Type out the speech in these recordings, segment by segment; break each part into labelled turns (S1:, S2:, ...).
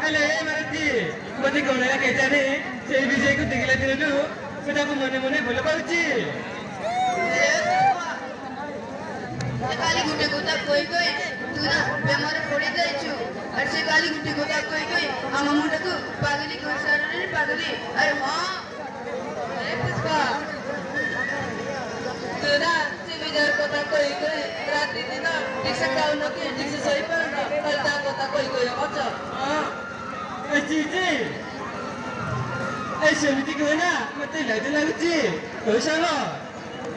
S1: ହେଲେ ମାରତି ମୋତେ ଗଣେଇଲା କେଜାଣି ସେଇ ବିଜୟକୁ ଦେଖିଲା ଦିନଠୁ ମୁଁ ତାକୁ ମନେ ମନେ ଭଲ ପାଉଛି।
S2: खाली गुटे गोता कोई कोई तू ना बेमार पड़ी जाइछु और से खाली गुटे गोता कोई हम मुंडा को पागली को सारे पागली अरे हां अरे पुष्पा तू ना से विजय गोता कोई रात दिन ठीक से खाओ न के ठीक से सही पर कलता गोता कोई अच्छा हां
S1: जी जी ऐसे मिटी को ना मते लाज लागुची ओ सांग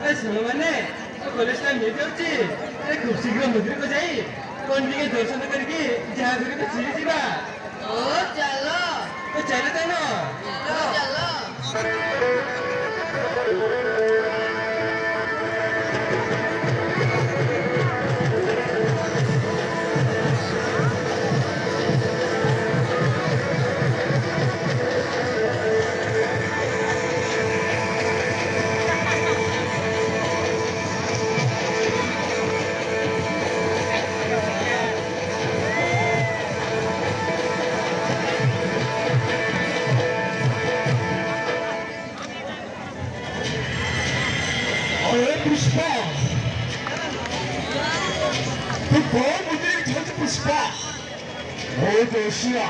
S1: ऐसे माने कॉलेज टाइम हे जाउची ए खूब शीघ्र मंदिर को जाई कोन टिके दर्शन करके जा घरे तो चली जीवा
S2: ओ चलो
S1: तो चले त न
S2: चलो
S3: अरे पुष्पा तू कौन मुझे झंझ पुष्पा ओ जोशिया